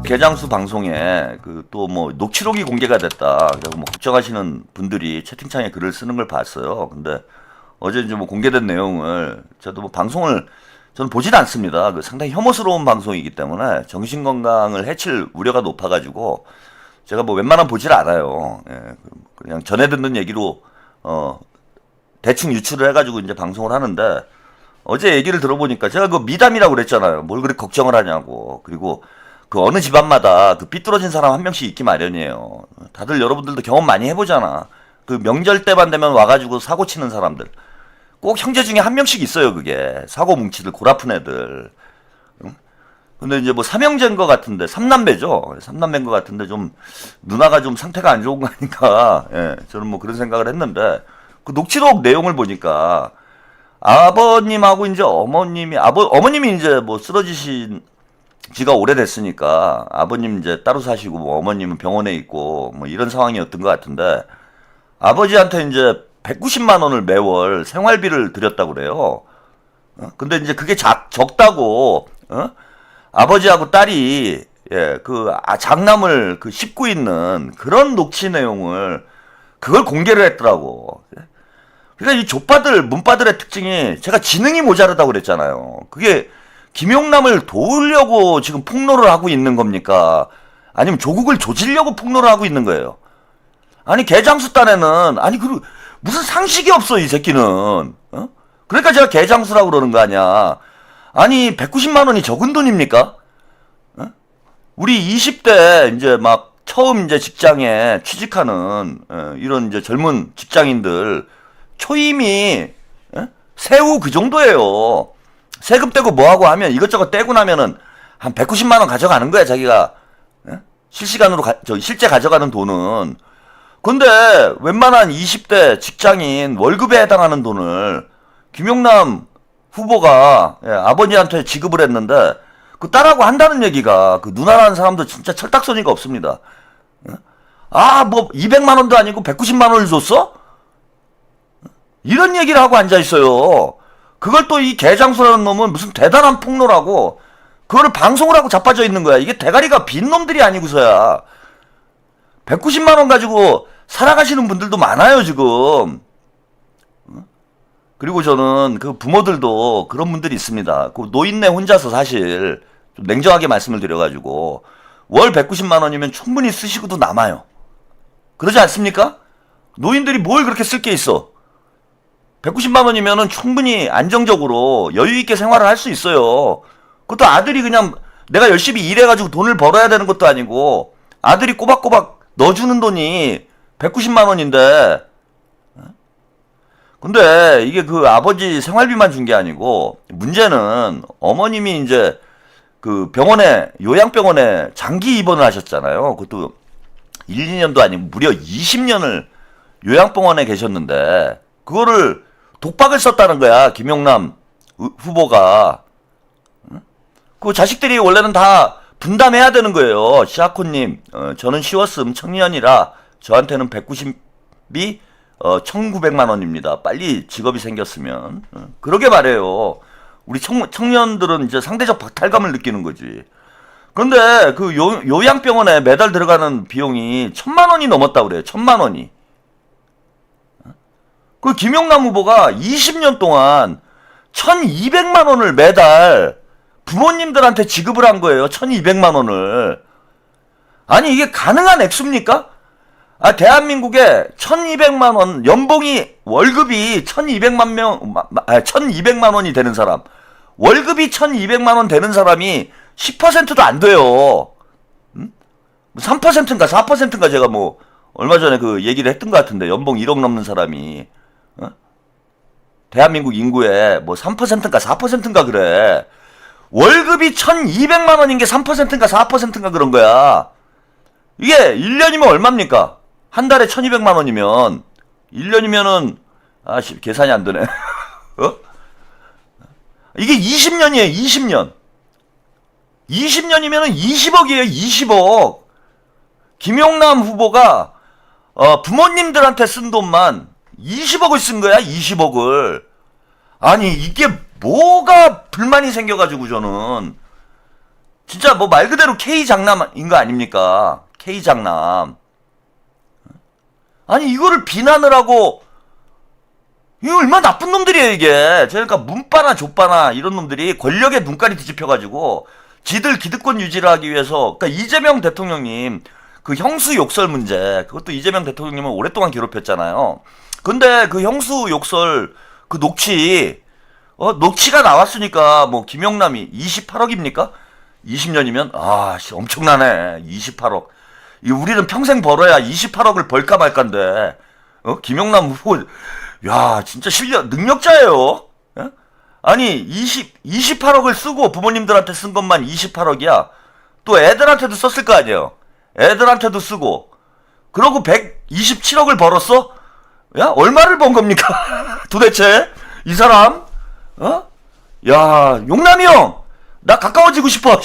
개장수 방송에 그 또 뭐 녹취록이 공개가 됐다. 그리고 뭐 걱정하시는 분들이 채팅창에 글을 쓰는 걸 봤어요. 근데 어제 이제 뭐 공개된 내용을 저도 뭐 방송을 저는 보진 않습니다. 그 상당히 혐오스러운 방송이기 때문에 정신 건강을 해칠 우려가 높아가지고 제가 뭐 웬만하면 보질 않아요. 예, 그냥 전해 듣는 얘기로 대충 유출을 해가지고 이제 방송을 하는데 어제 얘기를 들어보니까 제가 그 미담이라고 그랬잖아요. 뭘 그렇게 걱정을 하냐고. 그리고 그 어느 집안마다 그 삐뚤어진 사람 한 명씩 있기 마련이에요. 다들 여러분들도 경험 많이 해보잖아. 그 명절 때만 되면 와가지고 사고 치는 사람들. 꼭 형제 중에 한 명씩 있어요, 그게. 사고 뭉치들, 골 아픈 애들. 응? 근데 이제 뭐 삼형제인 것 같은데, 삼남매죠. 삼남매인 것 같은데 좀 누나가 좀 상태가 안 좋은 거 아닌가. 예, 저는 뭐 그런 생각을 했는데, 그 녹취록 내용을 보니까 아버님하고 이제 어머님이 이제 뭐 쓰러지신 지가 오래됐으니까 아버님 이제 따로 사시고 뭐 어머님은 병원에 있고 뭐 이런 상황이었던 것 같은데 아버지한테 이제 190만 원을 매월 생활비를 드렸다고 그래요. 근데 이제 그게 적다고 아버지하고 딸이 장남을 그 씹고 있는 그런 녹취 내용을 그걸 공개를 했더라고. 그러니까 이 족바들 문바들의 특징이 제가 지능이 모자르다고 그랬잖아요. 그게 김용남을 도우려고 지금 폭로를 하고 있는 겁니까? 아니면 조국을 조지려고 폭로를 하고 있는 거예요? 아니 개장수 딴에는 아니 그 무슨 상식이 없어 이 새끼는. 그러니까 제가 개장수라고 그러는 거 아니야. 아니 190만 원이 적은 돈입니까? 우리 20대 이제 막 처음 이제 직장에 취직하는 이런 이제 젊은 직장인들 초임이 세후 그 정도예요. 세금 떼고 뭐하고 하면 이것저것 떼고 나면은 한 190만 원 가져가는 거야 자기가. 실시간으로 실제 가져가는 돈은. 근데 웬만한 20대 직장인 월급에 해당하는 돈을 김용남 후보가 아버지한테 지급을 했는데 그 딸하고 한다는 얘기가 그 누나라는 사람도 진짜 철딱서니가 없습니다. 아 뭐 200만 원도 아니고 190만 원을 줬어? 이런 얘기를 하고 앉아있어요. 그걸 또 이 개장수라는 놈은 무슨 대단한 폭로라고 그거를 방송을 하고 자빠져 있는 거야. 이게 대가리가 빈 놈들이 아니고서야. 190만 원 가지고 살아가시는 분들도 많아요 지금. 그리고 저는 그 부모들도 그런 분들이 있습니다. 그 노인네 혼자서 사실 좀 냉정하게 말씀을 드려가지고 월 190만 원이면 충분히 쓰시고도 남아요. 그러지 않습니까? 노인들이 뭘 그렇게 쓸 게 있어. 190만 원이면은 충분히 안정적으로 여유있게 생활을 할 수 있어요. 그것도 아들이 그냥 내가 열심히 일해가지고 돈을 벌어야 되는 것도 아니고 아들이 꼬박꼬박 넣어주는 돈이 190만 원인데 근데 이게 그 아버지 생활비만 준 게 아니고 문제는 어머님이 이제 그 병원에 요양병원에 장기 입원을 하셨잖아요. 그것도 1, 2년도 아니고 무려 20년을 요양병원에 계셨는데 그거를 독박을 썼다는 거야 김용남 후보가. 그 자식들이 원래는 다 분담해야 되는 거예요. 시아코님 저는 쉬웠음 청년이라 저한테는 190이 1900만 원입니다. 빨리 직업이 생겼으면. 그러게 말해요. 우리 청년들은 이제 상대적 박탈감을 느끼는 거지. 그런데 그 요양병원에 매달 들어가는 비용이 1000만 원이 넘었다 그래요. 1000만 원이. 그 김용남 후보가 20년 동안 1200만 원을 매달 부모님들한테 지급을 한 거예요. 1200만 원을. 아니 이게 가능한 액수입니까? 아 대한민국에 1200만 원 연봉이 월급이 1200만 원이 되는 사람 월급이 1200만 원 되는 사람이 10%도 안 돼요. 3%인가 4%인가 제가 뭐 얼마 전에 그 얘기를 했던 것 같은데 연봉 1억 넘는 사람이 대한민국 인구의 뭐 3%인가 4%인가 그래. 월급이 1200만 원인 게 3%인가 4%인가 그런 거야. 이게 1년이면 얼마입니까? 한 달에 1200만 원이면 1년이면은 계산이 안 되네. 이게 20년이에요. 20년. 20년이면은 20억이에요. 20억. 김용남 후보가 부모님들한테 쓴 돈만 20억을 쓴 거야. 20억을. 아니 이게 뭐가 불만이 생겨가지고 저는 진짜 뭐 말 그대로 K 장남인 거 아닙니까? K 장남. 아니 이거를 비난을 하고 이거 얼마나 나쁜 놈들이에요 이게. 그러니까 문빠나 족빠나 이런 놈들이 권력의 눈깔이 뒤집혀가지고 지들 기득권 유지를 하기 위해서 그러니까 이재명 대통령님 그 형수 욕설 문제 그것도 이재명 대통령님은 오랫동안 괴롭혔잖아요. 근데 그 형수 욕설 그 녹취가 나왔으니까 뭐 김영남이 28억입니까? 20년이면 엄청나네. 28억. 우리는 평생 벌어야 28억을 벌까 말까인데 김영남 후보 야 진짜 능력자예요. 예? 아니 28억을 쓰고 부모님들한테 쓴 것만 28억이야. 또 애들한테도 썼을 거 아니에요. 애들한테도 쓰고 그러고 127억을 벌었어? 야 얼마를 번 겁니까? 도대체 이 사람 야 용남이 형 나 가까워지고 싶어.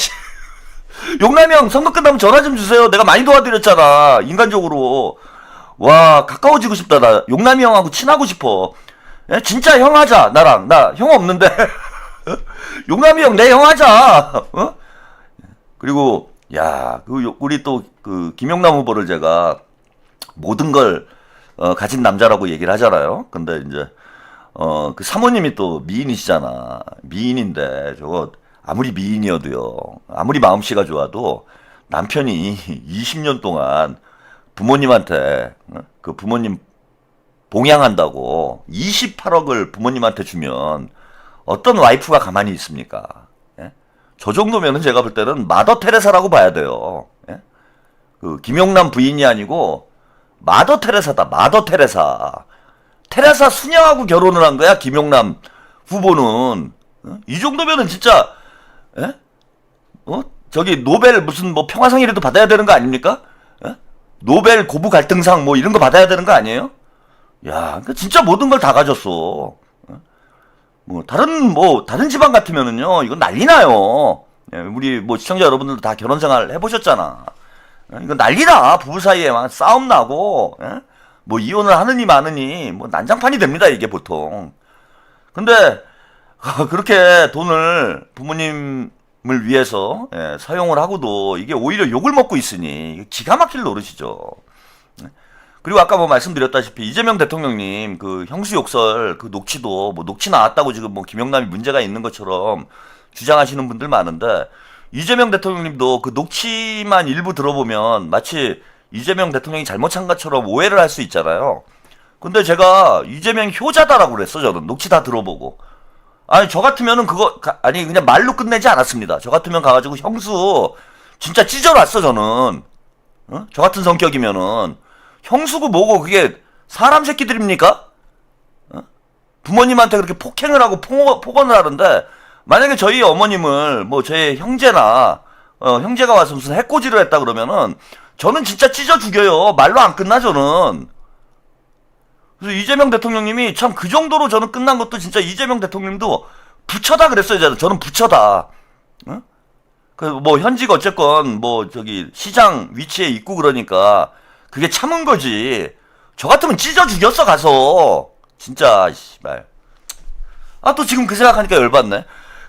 용남이 형 선거 끝나면 전화 좀 주세요. 내가 많이 도와드렸잖아. 인간적으로. 와 가까워지고 싶다. 나 용남이 형하고 친하고 싶어. 예? 진짜 형 하자. 나랑. 나 형 없는데. 용남이 형 내 형 하자. 그리고 우리 또 그 김용남 후보를 제가 모든 걸 가진 남자라고 얘기를 하잖아요. 근데 이제 그 사모님이 또 미인이시잖아. 미인인데 저거 아무리 미인이어도요. 아무리 마음씨가 좋아도 남편이 20년 동안 부모님한테 그 부모님 봉양한다고 28억을 부모님한테 주면 어떤 와이프가 가만히 있습니까? 예? 저 정도면은 제가 볼 때는 마더 테레사라고 봐야 돼요. 예? 그 김용남 부인이 아니고 마더 테레사다. 마더 테레사. 테레사 수녀하고 결혼을 한 거야. 김용남 후보는. 이 정도면은 진짜 예? 저기 노벨 무슨 뭐 평화상이라도 받아야 되는 거 아닙니까? 예? 노벨 고부 갈등상 뭐 이런 거 받아야 되는 거 아니에요? 야, 그러니까 진짜 모든 걸 다 가졌어. 다른 지방 같으면은요, 이건 난리 나요. 예, 우리 뭐 시청자 여러분들도 다 결혼 생활 해보셨잖아. 이건 난리다. 부부 사이에만 싸움 나고, 예? 뭐 이혼을 하느니 마느니, 뭐 난장판이 됩니다, 이게 보통. 근데, 그렇게 돈을 부모님을 위해서 사용을 하고도 이게 오히려 욕을 먹고 있으니 기가 막힐 노릇이죠. 그리고 아까 뭐 말씀드렸다시피 이재명 대통령님 그 형수 욕설 그 녹취도 뭐 녹취 나왔다고 지금 뭐 김영남이 문제가 있는 것처럼 주장하시는 분들 많은데 이재명 대통령님도 그 녹취만 일부 들어보면 마치 이재명 대통령이 잘못한 것처럼 오해를 할 수 있잖아요. 근데 제가 이재명 효자다라고 그랬어. 저는 녹취 다 들어보고. 아니 저 같으면은 그냥 말로 끝내지 않았습니다. 저 같으면 가가지고 형수 진짜 찢어놨어 저는. 저 같은 성격이면은 형수고 뭐고 그게 사람 새끼들입니까? 부모님한테 그렇게 폭행을 하고 폭언을 하는데 만약에 저희 어머님을 뭐 제 형제나 형제가 와서 무슨 해코지를 했다 그러면은 저는 진짜 찢어 죽여요. 말로 안 끝나 저는. 그래서 이재명 대통령님이 참 그 정도로 저는 끝난 것도 진짜 이재명 대통령님도 부처다 그랬어요. 저는 부처다. 그 뭐 현직 어쨌건 뭐 저기 시장 위치에 있고 그러니까 그게 참은 거지. 저 같으면 찢어 죽였어 가서. 진짜 씨발. 또 지금 그 생각하니까 열받네.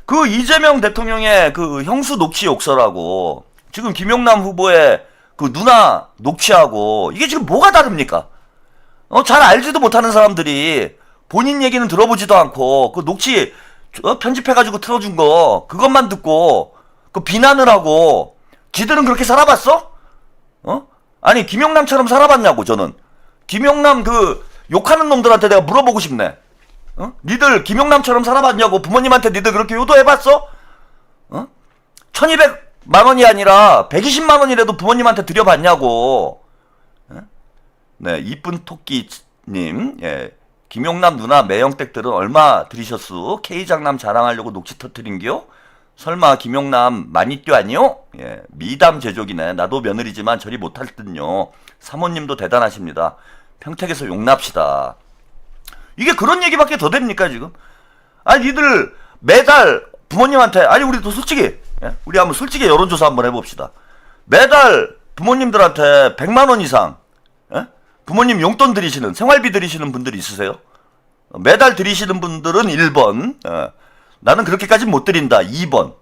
그 이재명 대통령의 그 형수 녹취 욕설하고 지금 김용남 후보의 그 누나 녹취하고 이게 지금 뭐가 다릅니까? 잘 알지도 못하는 사람들이 본인 얘기는 들어보지도 않고 그 녹취 편집해가지고 틀어준 거 그것만 듣고 그 비난을 하고 지들은 그렇게 살아봤어? 아니 김용남처럼 살아봤냐고 저는. 김용남 그 욕하는 놈들한테 내가 물어보고 싶네. 니들 김용남처럼 살아봤냐고. 부모님한테 니들 그렇게 효도해봤어? 1200만 원이 아니라 120만 원이라도 부모님한테 드려봤냐고. 네, 이쁜 토끼님, 예. 김용남 누나 매형댁들은 얼마 들이셨수? K장남 자랑하려고 녹취 터트린겨? 설마 김용남 마니띠 아니요? 예, 미담 제조기네. 나도 며느리지만 저리 못할 듯요. 사모님도 대단하십니다. 평택에서 용납시다. 이게 그런 얘기밖에 더 됩니까 지금? 아니 니들 매달 부모님한테 우리도 솔직히 우리 한번 솔직히 여론조사 한번 해봅시다. 매달 부모님들한테 100만 원 이상 부모님 용돈 드리시는 생활비 드리시는 분들 있으세요? 매달 드리시는 분들은 1번 나는 그렇게까지 못 드린다 2번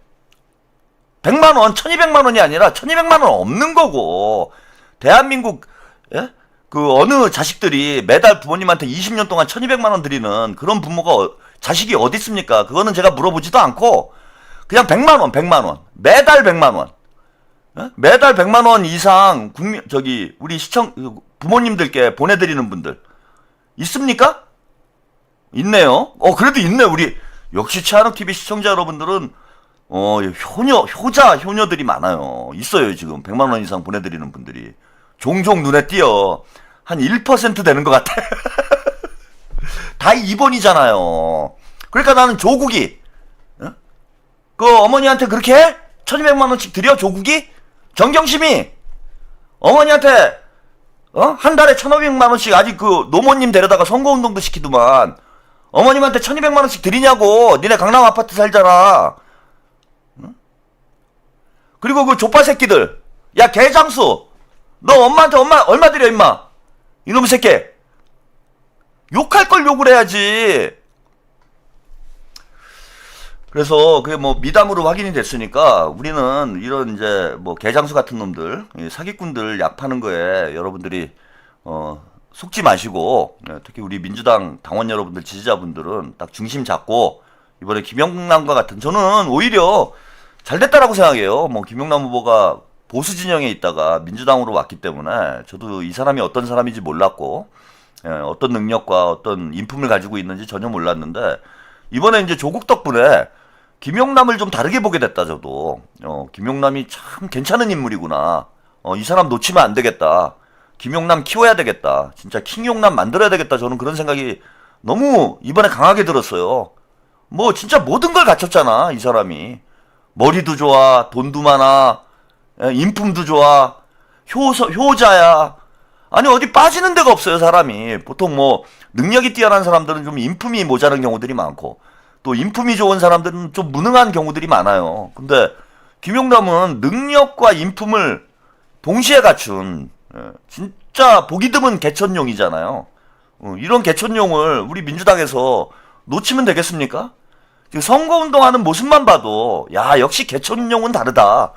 100만 원, 1200만 원이 아니라 1200만 원 없는 거고, 대한민국, 예? 그 어느 자식들이 매달 부모님한테 20년 동안 1200만 원 드리는 그런 부모가 자식이 어디 있습니까? 그거는 제가 물어보지도 않고 그냥 100만 원, 100만 원. 매달 100만 원. 예? 매달 100만 원 이상 우리 부모님들께 보내드리는 분들 있습니까? 있네요. 그래도 있네. 우리 역시 최한욱TV 시청자 여러분들은 효녀들이 많아요. 있어요. 지금 100만 원 이상 보내드리는 분들이 종종 눈에 띄어. 한 1% 되는 것 같아. 다 2번이잖아요. 그러니까 나는 조국이, 그 어머니한테 그렇게 해? 1200만 원씩 드려? 조국이? 정경심이 어머니한테 한 달에 1500만 원씩 아직 그 노모님 데려다가 선거운동도 시키더만 어머님한테 1200만 원씩 드리냐고. 니네 강남 아파트 살잖아. 그리고 그 족발 새끼들, 야 개장수, 너 엄마한테 얼마 드려 임마? 이놈의 새끼. 욕할 걸 욕을 해야지. 그래서 그게 뭐 미담으로 확인이 됐으니까 우리는 이런 이제 뭐 개장수 같은 놈들, 사기꾼들 약 파는 거에 여러분들이 속지 마시고, 특히 우리 민주당 당원 여러분들, 지지자분들은 딱 중심 잡고 이번에 김영남과 같은, 저는 오히려 잘 됐다라고 생각해요. 뭐 김영남 후보가 보수 진영에 있다가 민주당으로 왔기 때문에 저도 이 사람이 어떤 사람인지 몰랐고, 어떤 능력과 어떤 인품을 가지고 있는지 전혀 몰랐는데, 이번에 이제 조국 덕분에 김용남을 좀 다르게 보게 됐다. 저도 김용남이 참 괜찮은 인물이구나. 이 사람 놓치면 안 되겠다. 김용남 키워야 되겠다. 진짜 킹용남 만들어야 되겠다. 저는 그런 생각이 너무 이번에 강하게 들었어요. 뭐 진짜 모든 걸 갖췄잖아 이 사람이. 머리도 좋아, 돈도 많아, 인품도 좋아, 효자야. 아니 어디 빠지는 데가 없어요 사람이. 보통 뭐 능력이 뛰어난 사람들은 좀 인품이 모자란 경우들이 많고, 또 인품이 좋은 사람들은 좀 무능한 경우들이 많아요. 근데 김용남은 능력과 인품을 동시에 갖춘, 진짜 보기 드문 개천용이잖아요. 이런 개천용을 우리 민주당에서 놓치면 되겠습니까? 지금 선거운동하는 모습만 봐도 야 역시 개천용은 다르다,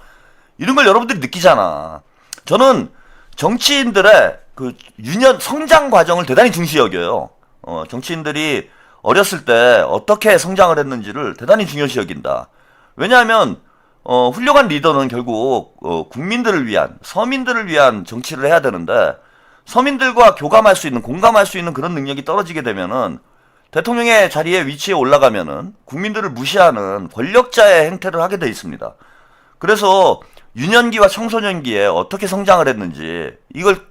이런 걸 여러분들이 느끼잖아. 저는 정치인들의 그 성장 과정을 대단히 중시 여겨요. 정치인들이 어렸을 때 어떻게 성장을 했는지를 대단히 중요시 여긴다. 왜냐하면 훌륭한 리더는 결국 국민들을 위한, 서민들을 위한 정치를 해야 되는데, 서민들과 교감할 수 있는, 공감할 수 있는 그런 능력이 떨어지게 되면은 대통령의 자리에 위치에 올라가면은 국민들을 무시하는 권력자의 행태를 하게 돼 있습니다. 그래서 유년기와 청소년기에 어떻게 성장을 했는지 이걸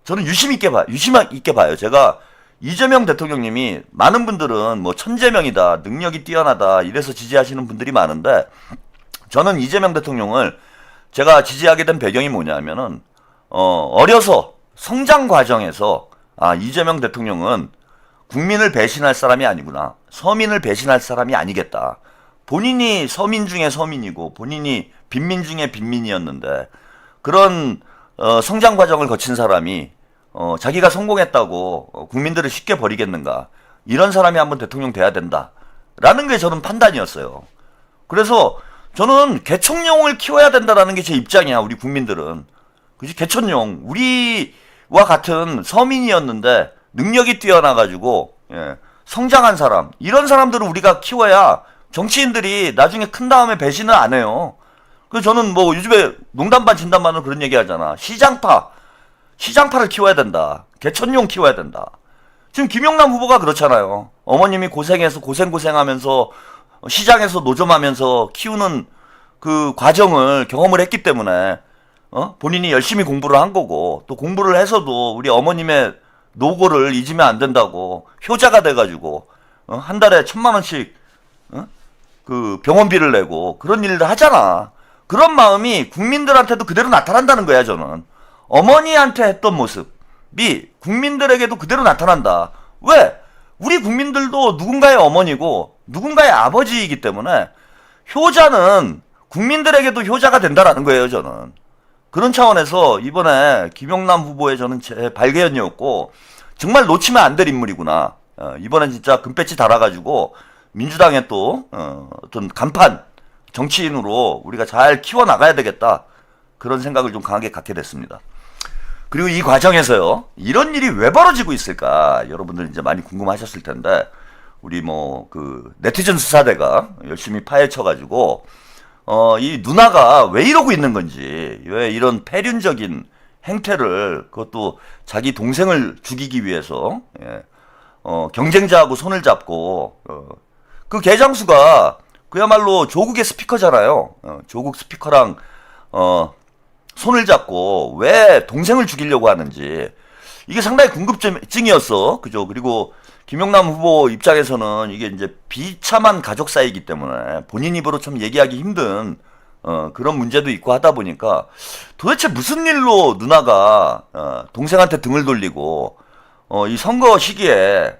저는 유심 있게 봐요. 제가 이재명 대통령님이, 많은 분들은 뭐 천재명이다, 능력이 뛰어나다 이래서 지지하시는 분들이 많은데, 저는 이재명 대통령을 제가 지지하게 된 배경이 뭐냐면은 어려서 성장 과정에서 이재명 대통령은 국민을 배신할 사람이 아니구나, 서민을 배신할 사람이 아니겠다. 본인이 서민 중에 서민이고 본인이 빈민 중에 빈민이었는데 그런 성장 과정을 거친 사람이 자기가 성공했다고 국민들을 쉽게 버리겠는가. 이런 사람이 한번 대통령 돼야 된다 라는 게 저는 판단이었어요. 그래서 저는 개천용을 키워야 된다라는 게 제 입장이야. 우리 국민들은 그치, 개천용, 우리와 같은 서민이었는데 능력이 뛰어나가지고 성장한 사람, 이런 사람들을 우리가 키워야 정치인들이 나중에 큰 다음에 배신을 안 해요. 그래서 저는 뭐 요즘에 농담 반 진담 반으로 그런 얘기 하잖아. 시장파를 키워야 된다. 개천용 키워야 된다. 지금 김용남 후보가 그렇잖아요. 어머님이 고생하면서 시장에서 노점하면서 키우는 그 과정을 경험을 했기 때문에 본인이 열심히 공부를 한 거고, 또 공부를 해서도 우리 어머님의 노고를 잊으면 안 된다고 효자가 돼가지고 한 달에 1000만 원씩 그 병원비를 내고 그런 일을 하잖아. 그런 마음이 국민들한테도 그대로 나타난다는 거야. 저는 어머니한테 했던 모습이 국민들에게도 그대로 나타난다. 왜? 우리 국민들도 누군가의 어머니고 누군가의 아버지이기 때문에 효자는 국민들에게도 효자가 된다라는 거예요. 저는 그런 차원에서 이번에 김용남 후보의 저는 제 발견이었고, 정말 놓치면 안 될 인물이구나. 이번엔 진짜 금배지 달아가지고 민주당에 또 어떤 간판, 정치인으로 우리가 잘 키워나가야 되겠다. 그런 생각을 좀 강하게 갖게 됐습니다. 그리고 이 과정에서요, 이런 일이 왜 벌어지고 있을까? 여러분들 이제 많이 궁금하셨을 텐데, 우리 네티즌 수사대가 열심히 파헤쳐가지고, 이 누나가 왜 이러고 있는 건지, 왜 이런 폐륜적인 행태를, 그것도 자기 동생을 죽이기 위해서, 예, 경쟁자하고 손을 잡고, 그 개장수가 그야말로 조국의 스피커잖아요. 조국 스피커랑, 손을 잡고 왜 동생을 죽이려고 하는지, 이게 상당히 궁금증이었어. 그죠? 그리고 김용남 후보 입장에서는 이게 이제 비참한 가족사이기 때문에 본인 입으로 참 얘기하기 힘든 그런 문제도 있고 하다 보니까 도대체 무슨 일로 누나가 동생한테 등을 돌리고 이 선거 시기에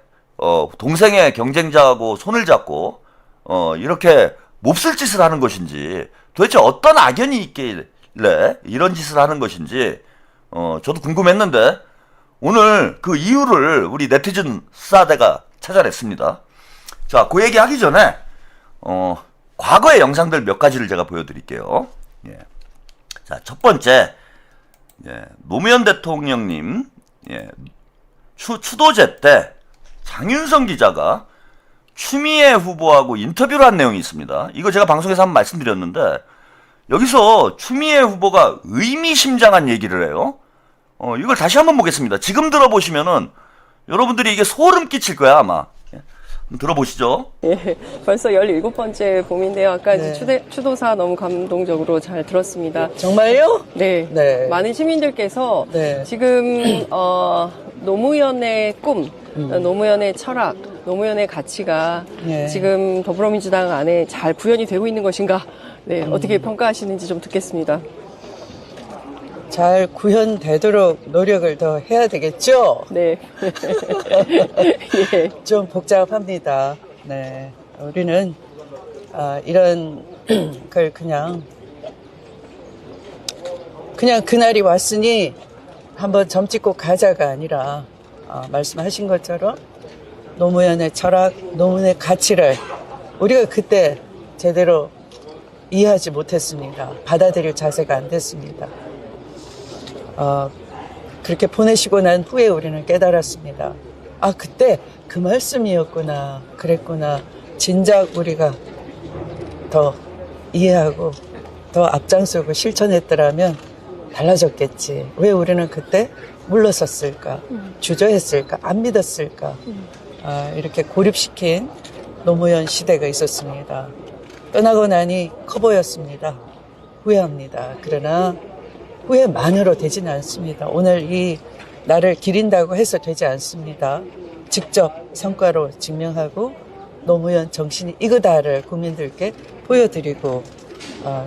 동생의 경쟁자하고 손을 잡고 이렇게 몹쓸 짓을 하는 것인지, 도대체 어떤 악연이 있길래 이런 짓을 하는 것인지 저도 궁금했는데, 오늘 그 이유를 우리 네티즌 수사대가 찾아냈습니다. 자, 그 얘기 하기 전에 과거의 영상들 몇 가지를 제가 보여드릴게요. 예. 자, 첫 번째, 예, 노무현 대통령님, 예, 추도제 때 장윤성 기자가 추미애 후보하고 인터뷰를 한 내용이 있습니다. 이거 제가 방송에서 한번 말씀드렸는데, 여기서 추미애 후보가 의미심장한 얘기를 해요. 이걸 다시 한번 보겠습니다. 지금 들어보시면은 여러분들이 이게 소름 끼칠 거야, 아마. 예. 한번 들어보시죠. 예, 벌써 17번째 봄인데요. 아까 네. 이제 추도사 너무 감동적으로 잘 들었습니다. 정말요? 네. 네. 많은 시민들께서 네. 지금 노무현의 꿈, 노무현의 철학, 노무현의 가치가 네. 지금 더불어민주당 안에 잘 구현이 되고 있는 것인가? 네, 어떻게 평가하시는지 좀 듣겠습니다. 잘 구현되도록 노력을 더 해야 되겠죠? 네. 예. 좀 복잡합니다. 네. 우리는, 이런 걸 그냥 그날이 왔으니 한번 점 찍고 가자가 아니라, 말씀하신 것처럼 노무현의 철학, 노무현의 가치를 우리가 그때 제대로 이해하지 못했습니다. 받아들일 자세가 안 됐습니다. 그렇게 보내시고 난 후에 우리는 깨달았습니다. 그때 그 말씀이었구나, 그랬구나. 진작 우리가 더 이해하고 더 앞장서고 실천했더라면 달라졌겠지. 왜 우리는 그때 물러섰을까? 주저했을까? 안 믿었을까? 이렇게 고립시킨 노무현 시대가 있었습니다. 떠나고 나니 커 보였습니다. 후회합니다. 그러나 후회만으로 되지는 않습니다. 오늘 이 나를 기린다고 해서 되지 않습니다. 직접 성과로 증명하고 노무현 정신이 이거다를 국민들께 보여드리고,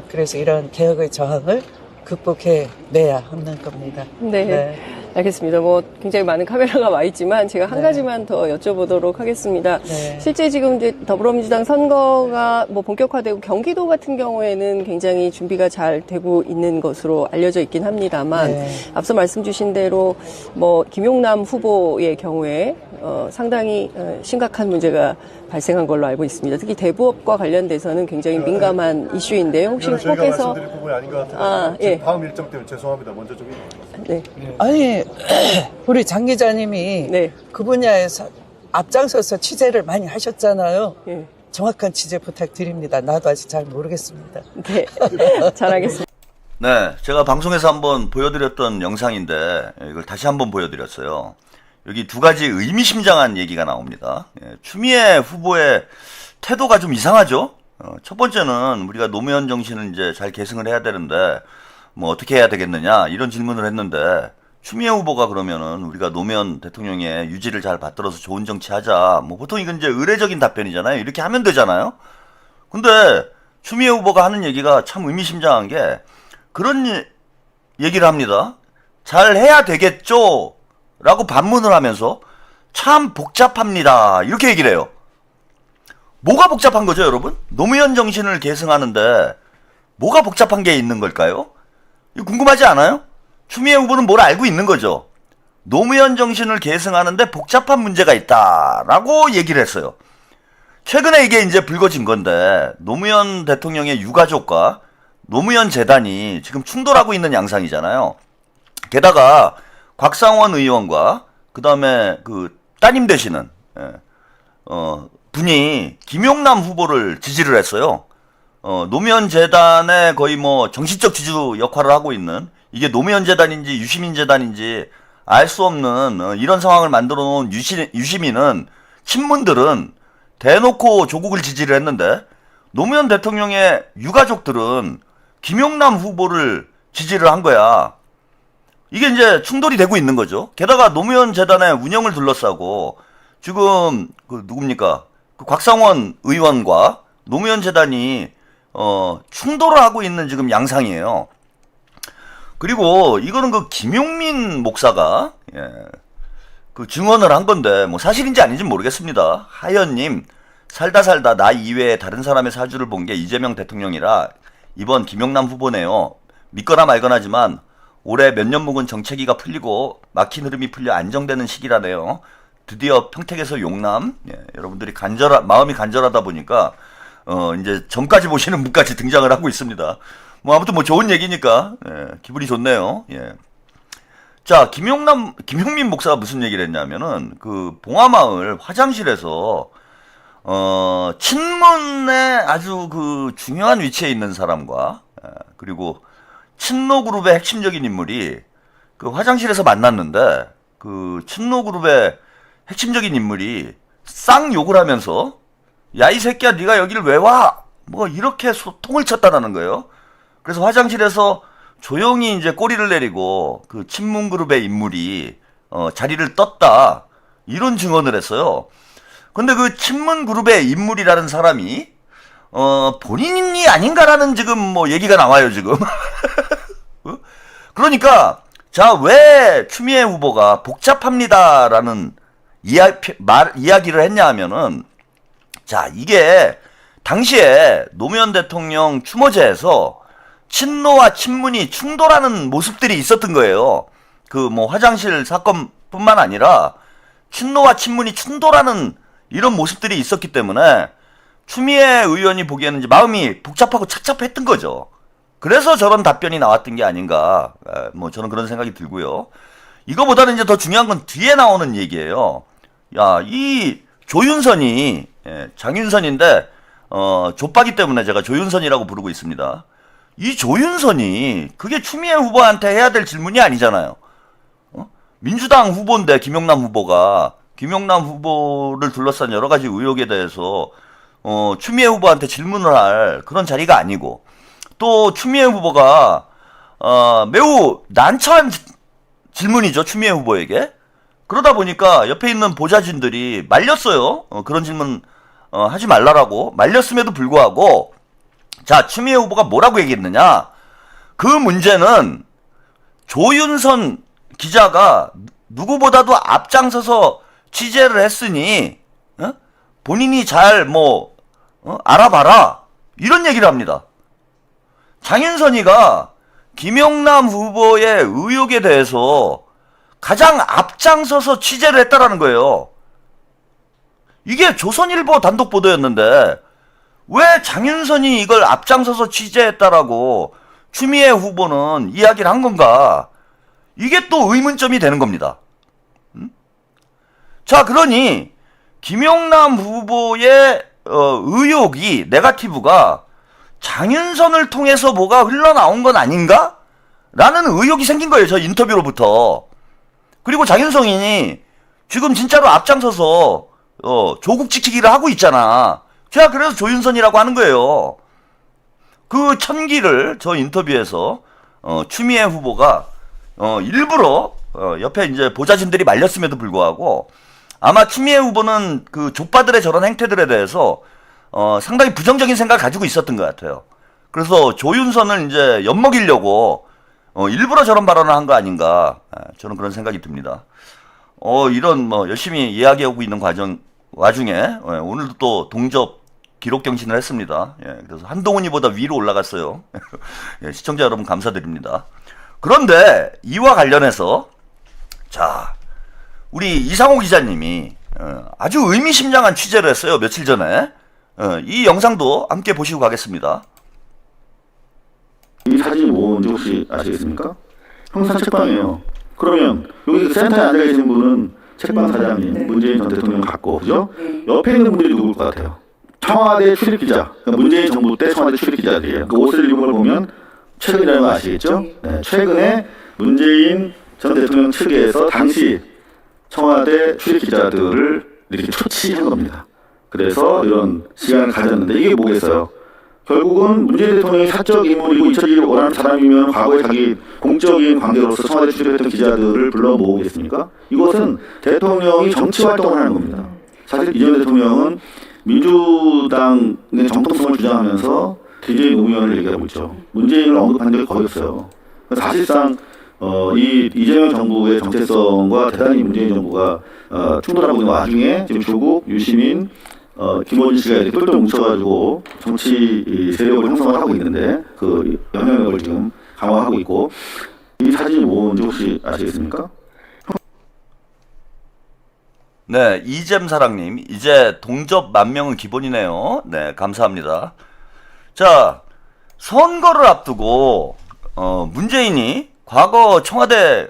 그래서 이런 개혁의 저항을 극복해내야 하는 겁니다. 네. 알겠습니다. 굉장히 많은 카메라가 와 있지만 제가 한 가지만 더 여쭤보도록 하겠습니다. 네. 실제 지금 이제 더불어민주당 선거가 본격화되고 경기도 같은 경우에는 굉장히 준비가 잘 되고 있는 것으로 알려져 있긴 합니다만, 네. 앞서 말씀 주신 대로 김용남 후보의 경우에 상당히 심각한 문제가 발생한 걸로 알고 있습니다. 특히 대부업과 관련돼서는 굉장히 민감한 이슈인데요. 혹시 이건 저희가 후보께서 말씀드릴 부분이 아닌 것 같아요. 예. 다음 일정 때문에 죄송합니다. 먼저 좀. 네. 아니, 우리 장 기자님이 네. 그 분야에서 앞장서서 취재를 많이 하셨잖아요. 예. 정확한 취재 부탁드립니다. 나도 아직 잘 모르겠습니다. 네. 잘하겠습니다. 네, 제가 방송에서 한번 보여드렸던 영상인데 이걸 다시 한번 보여드렸어요. 여기 두 가지 의미심장한 얘기가 나옵니다. 추미애 후보의 태도가 좀 이상하죠? 첫 번째는 우리가 노무현 정신을 이제 잘 계승을 해야 되는데 어떻게 해야 되겠느냐 이런 질문을 했는데, 추미애 후보가 그러면은 우리가 노무현 대통령의 유지를 잘 받들어서 좋은 정치하자, 보통 이건 이제 의례적인 답변이잖아요. 이렇게 하면 되잖아요. 근데 추미애 후보가 하는 얘기가 참 의미심장한 게 그런 얘기를 합니다. 잘 해야 되겠죠? 라고 반문을 하면서 참 복잡합니다. 이렇게 얘기를 해요. 뭐가 복잡한 거죠, 여러분? 노무현 정신을 계승하는데 뭐가 복잡한 게 있는 걸까요? 이거 궁금하지 않아요? 추미애 후보는 뭘 알고 있는 거죠. 노무현 정신을 계승하는데 복잡한 문제가 있다라고 얘기를 했어요. 최근에 이게 이제 불거진 건데 노무현 대통령의 유가족과 노무현 재단이 지금 충돌하고 있는 양상이잖아요. 게다가 곽상원 의원과 그 다음에 그 따님 되시는 분이 김용남 후보를 지지를 했어요. 노무현 재단의 거의 뭐 정신적 지주 역할을 하고 있는, 이게 노무현 재단인지 유시민 재단인지 알 수 없는 이런 상황을 만들어 놓은 유시민은, 친문들은 대놓고 조국을 지지를 했는데 노무현 대통령의 유가족들은 김용남 후보를 지지를 한 거야. 이게 이제 충돌이 되고 있는 거죠. 게다가 노무현 재단의 운영을 둘러싸고 지금 그 누굽니까? 그 곽상원 의원과 노무현 재단이 충돌을 하고 있는 지금 양상이에요. 그리고 이거는 그 김용민 목사가 그 증언을 한 건데 뭐 사실인지 아닌지 모르겠습니다. 하연님, 살다 나 이외에 다른 사람의 사주를 본 게 이재명 대통령이라 이번 김용남 후보네요. 믿거나 말거나지만 올해 몇 년 묵은 정체기가 풀리고 막힌 흐름이 풀려 안정되는 시기라네요. 드디어 평택에서 용남. 여러분들이 마음이 간절하다 보니까 이제 점까지 보시는 분까지 등장을 하고 있습니다. 뭐 아무튼 뭐 좋은 얘기니까 기분이 좋네요. 자, 김용민 목사가 무슨 얘기를 했냐면은 그 봉화마을 화장실에서 친문의 아주 그 중요한 위치에 있는 사람과 그리고 친노그룹의 핵심적인 인물이 그 화장실에서 만났는데, 그 친노그룹의 핵심적인 인물이 쌍욕을 하면서 야, 이 새끼야, 네가 여기를 왜 와? 뭐 이렇게 소통을 쳤다라는 거예요. 그래서 화장실에서 조용히 이제 꼬리를 내리고 그 친문그룹의 인물이 자리를 떴다, 이런 증언을 했어요. 근데 그 친문그룹의 인물이라는 사람이 본인이 아닌가라는 지금 뭐 얘기가 나와요, 지금. 그러니까 자, 왜 추미애 후보가 복잡합니다라는 이야기를 했냐 하면은, 자, 이게 당시에 노무현 대통령 추모제에서 친노와 친문이 충돌하는 모습들이 있었던 거예요. 그 뭐 화장실 사건뿐만 아니라 친노와 친문이 충돌하는 이런 모습들이 있었기 때문에 추미애 의원이 보기에는 이제 마음이 복잡하고 착잡했던 거죠. 그래서 저런 답변이 나왔던 게 아닌가, 뭐 저는 그런 생각이 들고요. 이거보다는 이제 더 중요한 건 뒤에 나오는 얘기예요. 야, 이 조윤선이, 장윤선인데 족박이 때문에 제가 조윤선이라고 부르고 있습니다. 이 조윤선이 그게 추미애 후보한테 해야 될 질문이 아니잖아요. 민주당 후보인데 김용남 후보를 둘러싼 여러 가지 의혹에 대해서 추미애 후보한테 질문을 할 그런 자리가 아니고, 또 추미애 후보가 매우 난처한 질문이죠, 추미애 후보에게. 그러다 보니까 옆에 있는 보좌진들이 말렸어요. 그런 질문 하지 말라라고 말렸음에도 불구하고, 자, 추미애 후보가 뭐라고 얘기했느냐? 그 문제는 조윤선 기자가 누구보다도 앞장서서 취재를 했으니 본인이 잘 알아봐라, 이런 얘기를 합니다. 장윤선이가 김용남 후보의 의혹에 대해서 가장 앞장서서 취재를 했다라는 거예요. 이게 조선일보 단독 보도였는데 왜 장윤선이 이걸 앞장서서 취재했다라고 추미애 후보는 이야기를 한 건가? 이게 또 의문점이 되는 겁니다. 자, 그러니 김용남 후보의 의혹이, 네거티브가 장윤선을 통해서 뭐가 흘러나온 건 아닌가? 라는 의혹이 생긴 거예요, 저 인터뷰로부터. 그리고 장윤선이 지금 진짜로 앞장서서 조국 지키기를 하고 있잖아. 제가 그래서 조윤선이라고 하는 거예요. 그 천기를 저 인터뷰에서 추미애 후보가 일부러 옆에 이제 보좌진들이 말렸음에도 불구하고, 아마 추미애 후보는 그 족바들의 저런 행태들에 대해서 상당히 부정적인 생각을 가지고 있었던 것 같아요. 그래서 조윤선을 이제 엿먹이려고 일부러 저런 발언을 한 거 아닌가, 저는 그런 생각이 듭니다. 이런 열심히 이야기하고 있는 와중에 오늘도 또 동접 기록 경신을 했습니다. 그래서 한동훈이보다 위로 올라갔어요. 시청자 여러분 감사드립니다. 그런데 이와 관련해서, 자, 우리 이상호 기자님이 아주 의미심장한 취재를 했어요. 며칠 전에. 이 영상도 함께 보시고 가겠습니다. 이 사진이 뭔지 혹시 아시겠습니까? 형사 책방이에요. 그러면 여기 센터에 앉아 계신 분은 책방 사장님, 문재인 전 대통령 같고, 그죠? 옆에 있는 분들이 누굴 것 같아요? 청와대 출입 기자, 그러니까 문재인 정부 때 청와대 출입 기자들이에요. 그 옷을 입은 걸 보면 최근이라는 거 아시겠죠? 네, 최근에 문재인 전 대통령 측에서 당시 청와대 출입 기자들을 이렇게 초치한 겁니다. 그래서 이런 시간을 가졌는데 이게 뭐겠어요? 결국은 문재인 대통령이 사적 인물이고 잊혀지기를 원하는 사람이면 과거에 자기 공적인 관계로서 청와대 출입했던 기자들을 불러 모으겠습니까? 이것은 대통령이 정치 활동을 하는 겁니다. 사실 이전 대통령은 민주당의 정통성을 주장하면서 DJ 노무현을 얘기하고 있죠. 문재인을 언급한 적이 거의 없어요. 사실상 이 이재명 정부의 정체성과 대단히 문재인 정부가 충돌하고 있는 와중에 지금 조국, 유시민, 김어준 씨가 이렇게 똘똘 뭉쳐가지고 정치 세력을 형성을 하고 있는데 그 영향력을 지금 강화하고 있고 이 사진이 뭔지 혹시 아시겠습니까? 네, 이잼사랑님, 이제 동접 10,000명은 기본이네요. 네, 감사합니다. 자, 선거를 앞두고 문재인이 과거 청와대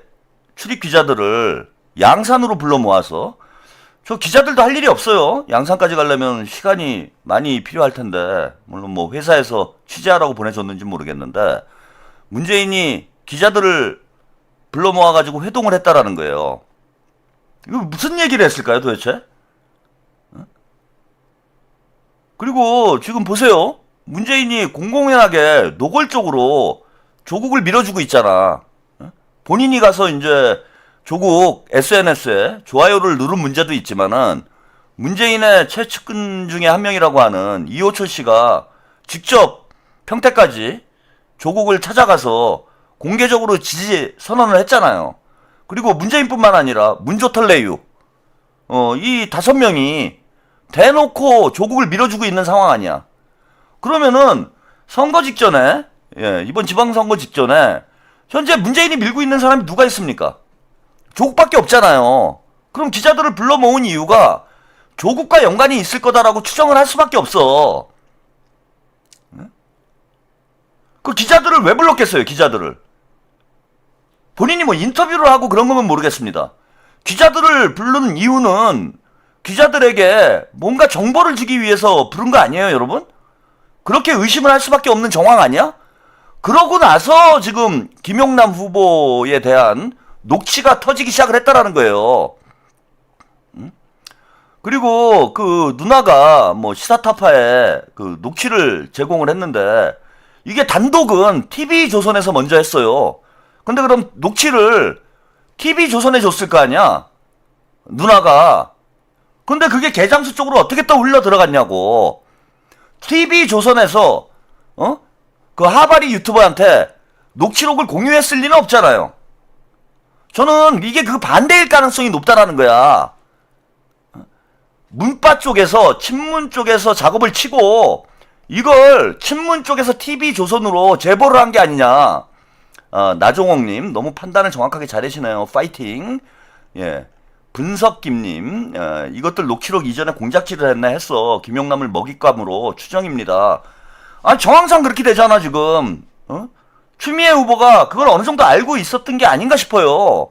출입 기자들을 양산으로 불러 모아서 저 기자들도 할 일이 없어요. 양산까지 가려면 시간이 많이 필요할 텐데 물론 뭐 회사에서 취재하라고 보내줬는지 모르겠는데 문재인이 기자들을 불러 모아가지고 회동을 했다라는 거예요. 이거 무슨 얘기를 했을까요 도대체? 그리고 지금 보세요. 문재인이 공공연하게 노골적으로 조국을 밀어주고 있잖아. 본인이 가서 이제 조국 SNS에 좋아요를 누른 문제도 있지만은 문재인의 최측근 중에 한 명이라고 하는 이호철 씨가 직접 평택까지 조국을 찾아가서 공개적으로 지지 선언을 했잖아요. 그리고 문재인뿐만 아니라 문조털레유 이 5명이 대놓고 조국을 밀어주고 있는 상황 아니야. 그러면은 선거 직전에 이번 지방선거 직전에 현재 문재인이 밀고 있는 사람이 누가 있습니까? 조국밖에 없잖아요. 그럼 기자들을 불러 모은 이유가 조국과 연관이 있을 거다라고 추정을 할 수밖에 없어. 그 기자들을 왜 불렀겠어요, 기자들을? 본인이 뭐 인터뷰를 하고 그런 거면 모르겠습니다. 기자들을 부른 이유는 기자들에게 뭔가 정보를 주기 위해서 부른 거 아니에요, 여러분? 그렇게 의심을 할 수밖에 없는 정황 아니야? 그러고 나서 지금 김용남 후보에 대한 녹취가 터지기 시작을 했다라는 거예요. 그리고 그 누나가 뭐 시사타파에 그 녹취를 제공을 했는데 이게 단독은 TV조선에서 먼저 했어요. 근데 그럼 녹취를 TV조선에 줬을 거 아니야? 누나가. 근데 그게 개장수 쪽으로 어떻게 또 흘러 들어갔냐고. TV조선에서 그 하바리 유튜버한테 녹취록을 공유했을 리는 없잖아요. 저는 이게 그 반대일 가능성이 높다라는 거야. 문바 쪽에서 친문 쪽에서 작업을 치고 이걸 친문 쪽에서 TV조선으로 제보를 한 게 아니냐. 나종옥님 너무 판단을 정확하게 잘하시네요. 파이팅. 예, 분석김님 이것들 녹취록 이전에 공작질을 했나 했어. 김용남을 먹잇감으로 추정입니다. 아 정황상 그렇게 되잖아 지금. 추미애 후보가 그걸 어느 정도 알고 있었던 게 아닌가 싶어요.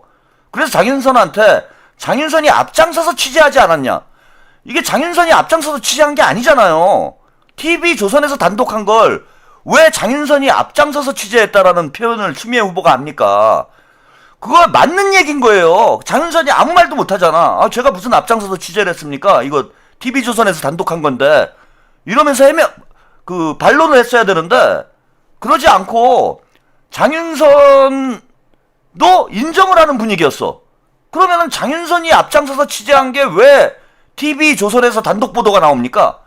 그래서 장윤선한테 장윤선이 앞장서서 취재하지 않았냐. 이게 장윤선이 앞장서서 취재한 게 아니잖아요. TV조선에서 단독한 걸 왜 장윤선이 앞장서서 취재했다라는 표현을 추미애 후보가 합니까? 그거 맞는 얘기인 거예요. 장윤선이 아무 말도 못하잖아. 아 제가 무슨 앞장서서 취재를 했습니까? 이거 TV조선에서 단독한 건데 이러면서 그 반론을 했어야 되는데 그러지 않고 장윤선도 인정을 하는 분위기였어. 그러면은 장윤선이 앞장서서 취재한 게 왜 TV조선에서 단독 보도가 나옵니까?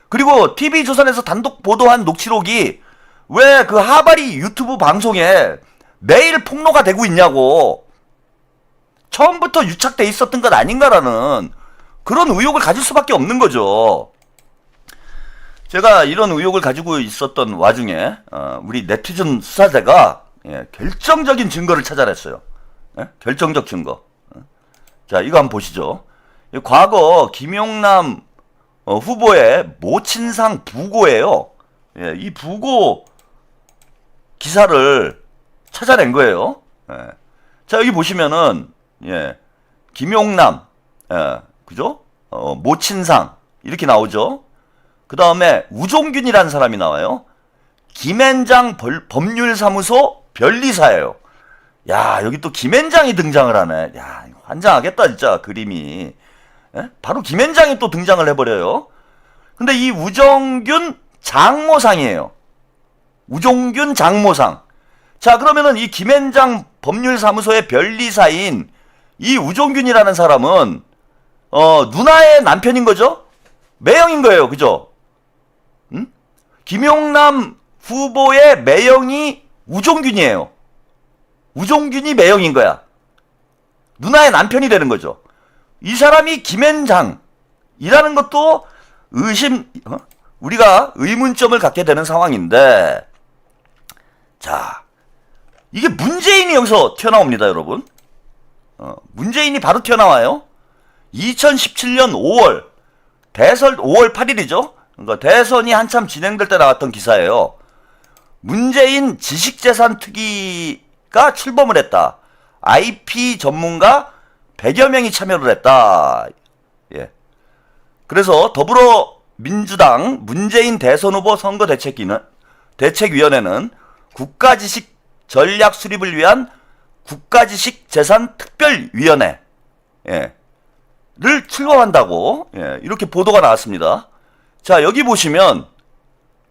그리고 TV조선에서 단독 보도한 녹취록이 왜 그 하바리 유튜브 방송에 매일 폭로가 되고 있냐고. 처음부터 유착돼 있었던 것 아닌가라는 그런 의혹을 가질 수밖에 없는 거죠. 제가 이런 의혹을 가지고 있었던 와중에 우리 네티즌 수사대가 결정적인 증거를 찾아냈어요. 결정적 증거. 자, 이거 한번 보시죠. 과거 김용남 후보의 모친상 부고예요. 예, 이 부고 기사를 찾아낸 거예요. 예. 자, 여기 보시면은, 예, 김용남, 예, 그죠? 모친상, 이렇게 나오죠? 그 다음에 우종균이라는 사람이 나와요. 김앤장 법률사무소 변리사예요. 야, 여기 또 김앤장이 등장을 하네. 야, 환장하겠다, 진짜, 그림이. 예? 바로 김앤장이 또 등장을 해버려요. 근데 이 우종균 장모상이에요. 우종균 장모상. 자, 그러면은 이 김앤장 법률사무소의 변리사인 이 우종균이라는 사람은 누나의 남편인 거죠? 매형인 거예요. 그죠? 응? 김용남 후보의 매형이 우종균이에요. 우종균이 매형인 거야. 누나의 남편이 되는 거죠. 이 사람이 김앤장이라는 것도 우리가 의문점을 갖게 되는 상황인데, 자, 이게 문재인이 여기서 튀어나옵니다, 여러분. 문재인이 바로 튀어나와요. 2017년 5월, 대선 5월 8일이죠. 그러니까 대선이 한참 진행될 때 나왔던 기사예요. 문재인 지식재산 특위가 출범을 했다. IP 전문가 100여 명이 참여를 했다. 예. 그래서 더불어민주당 문재인 대선 후보 선거 대책위원회는 국가지식 전략 수립을 위한 국가지식 재산 특별위원회, 예, 를 출범한다고, 예, 이렇게 보도가 나왔습니다. 자, 여기 보시면,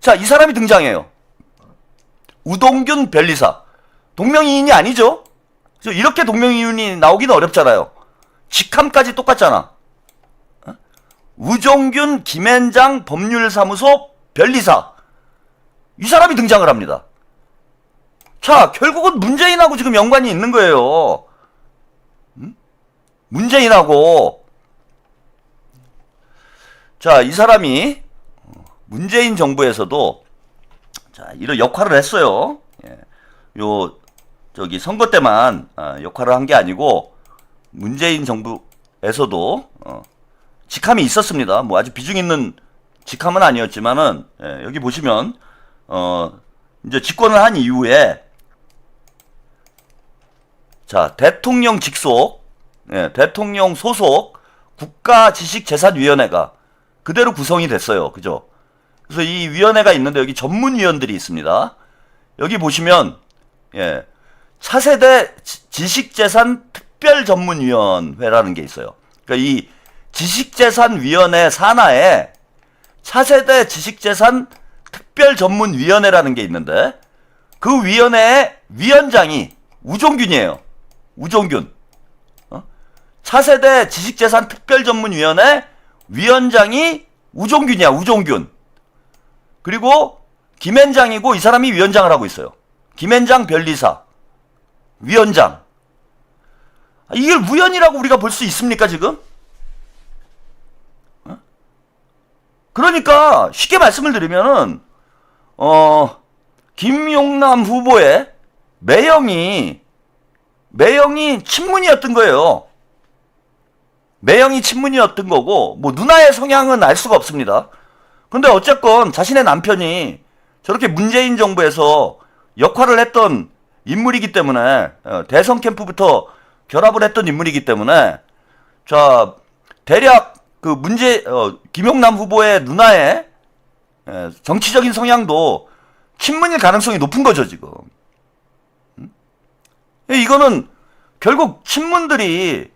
자, 이 사람이 등장해요. 우동균 변리사. 동명이인이 아니죠? 이렇게 동명이인이 나오기는 어렵잖아요. 직함까지 똑같잖아. 우종균 김앤장 법률사무소 변리사. 이 사람이 등장을 합니다. 자, 결국은 문재인하고 지금 연관이 있는 거예요. 문재인하고. 자, 이 사람이 문재인 정부에서도 자, 이런 역할을 했어요. 예. 선거 때만 역할을 한 게 아니고 문재인 정부에서도 직함이 있었습니다. 뭐 아주 비중 있는 직함은 아니었지만은, 예, 여기 보시면 이제 집권을 한 이후에, 자, 대통령 직속, 예, 대통령 소속 국가지식재산위원회가 그대로 구성이 됐어요. 그죠? 그래서 이 위원회가 있는데 여기 전문위원들이 있습니다. 여기 보시면, 예, 차세대 지식재산 특별전문위원회라는 게 있어요. 그러니까 이 지식재산위원회 산하에 차세대 지식재산 특별전문위원회라는 게 있는데, 그 위원회의 위원장이 우종균이에요. 우종균. 차세대 지식재산 특별전문위원회 위원장이 우종균이야. 우종균. 그리고 김앤장이고, 이 사람이 위원장을 하고 있어요. 김앤장 변리사 위원장. 이걸 우연이라고 우리가 볼 수 있습니까, 지금? 그러니까 쉽게 말씀을 드리면은 김용남 후보의 매형이 친문이었던 거예요. 매형이 친문이었던 거고, 뭐 누나의 성향은 알 수가 없습니다. 근데 어쨌건 자신의 남편이 저렇게 문재인 정부에서 역할을 했던 인물이기 때문에, 대선 캠프부터 결합을 했던 인물이기 때문에, 자, 대략 그 김용남 후보의 누나의 정치적인 성향도 친문일 가능성이 높은 거죠, 지금. 이거는 결국 친문들이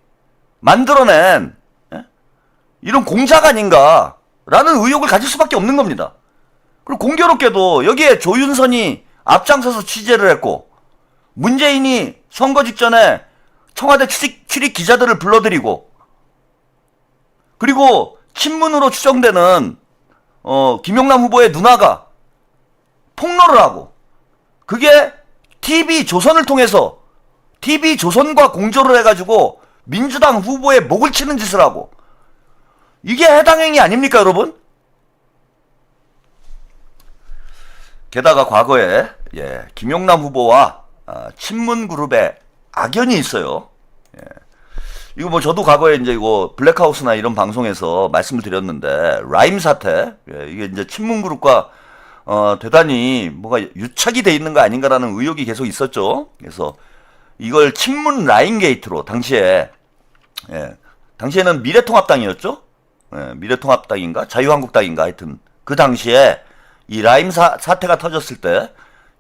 만들어낸 이런 공작 아닌가라는 의혹을 가질 수밖에 없는 겁니다. 그리고 공교롭게도 여기에 조윤선이 앞장서서 취재를 했고, 문재인이 선거 직전에 청와대 출입 기자들을 불러들이고, 그리고 친문으로 추정되는 김용남 후보의 누나가 폭로를 하고, 그게 TV조선을 통해서 TV조선과 공조를 해가지고 민주당 후보의 목을 치는 짓을 하고, 이게 해당 행위 아닙니까, 여러분? 게다가 과거에, 예, 김용남 후보와 친문 그룹의 악연이 있어요. 예. 이거 뭐 저도 과거에 이제 이거 블랙하우스나 이런 방송에서 말씀을 드렸는데 라임 사태, 예, 이게 이제 친문그룹과 대단히 뭐가 유착이 돼 있는 거 아닌가라는 의혹이 계속 있었죠. 그래서 이걸 친문 라임 게이트로 당시에, 예, 당시에는 미래통합당이었죠. 예, 미래통합당인가 자유한국당인가 하여튼 그 당시에 이 라임 사태가 터졌을 때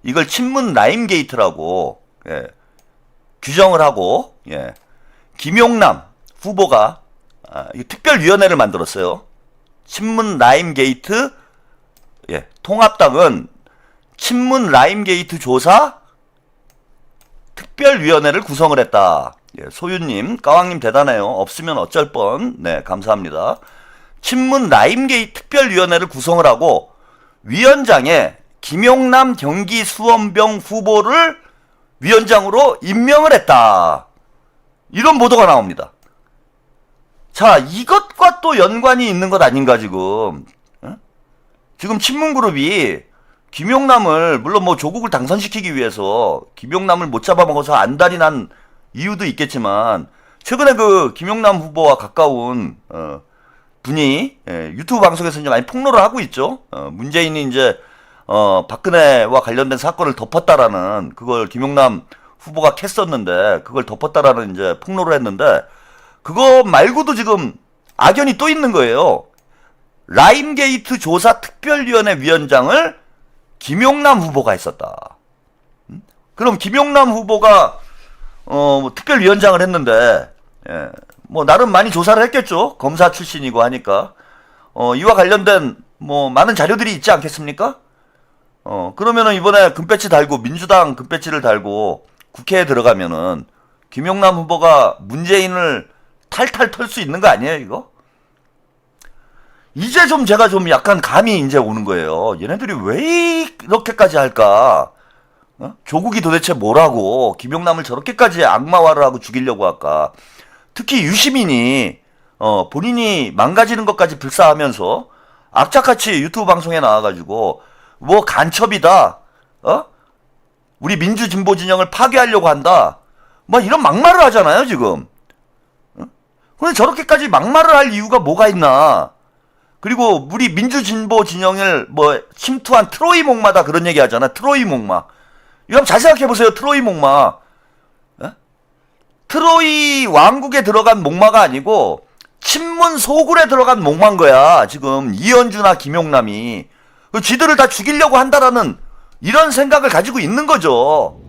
이걸 친문 라임 게이트라고, 예, 규정을 하고, 예, 김용남 후보가 특별위원회를 만들었어요. 친문 라임 게이트, 예, 통합당은 친문 라임 게이트 조사 특별위원회를 구성을 했다. 예, 소유님, 까왕님 대단해요. 없으면 어쩔 뻔. 네, 감사합니다. 친문 라임 게이트 특별위원회를 구성을 하고 위원장에 김용남 경기 수원병 후보를 위원장으로 임명을 했다. 이런 보도가 나옵니다. 자, 이것과 또 연관이 있는 것 아닌가 지금. 어? 지금 친문그룹이 김용남을 물론 뭐 조국을 당선시키기 위해서 김용남을 못 잡아먹어서 안달이 난 이유도 있겠지만 최근에 그 김용남 후보와 가까운 분이, 예, 유튜브 방송에서 이제 많이 폭로를 하고 있죠. 문재인이 이제 박근혜와 관련된 사건을 덮었다라는, 그걸 김용남 후보가 캤었는데 그걸 덮었다라는 이제 폭로를 했는데 그거 말고도 지금 악연이 또 있는 거예요. 라임게이트 조사 특별위원회 위원장을 김용남 후보가 했었다. 그럼 김용남 후보가 뭐 특별위원장을 했는데, 예, 뭐 나름 많이 조사를 했겠죠. 검사 출신이고 하니까 이와 관련된 뭐 많은 자료들이 있지 않겠습니까? 그러면은 이번에 금배지 달고 민주당 금배지를 달고 국회에 들어가면은 김용남 후보가 문재인을 탈탈 털 수 있는 거 아니에요, 이거? 이제 좀 제가 좀 약간 감이 이제 오는 거예요. 얘네들이 왜 이렇게까지 할까? 조국이 도대체 뭐라고 김용남을 저렇게까지 악마화를 하고 죽이려고 할까? 특히 유시민이 본인이 망가지는 것까지 불사하면서 악착같이 유튜브 방송에 나와가지고 뭐 간첩이다, 우리 민주진보 진영을 파괴하려고 한다, 뭐 이런 막말을 하잖아요 지금. 근데 저렇게까지 막말을 할 이유가 뭐가 있나? 그리고 우리 민주진보 진영을 뭐 침투한 트로이 목마다 그런 얘기 하잖아. 트로이 목마. 이거 한번 잘 생각해보세요. 트로이 목마. 트로이 왕국에 들어간 목마가 아니고 친문 소굴에 들어간 목마인 거야. 지금 이현주나 김용남이. 지들을 다 죽이려고 한다라는 이런 생각을 가지고 있는 거죠.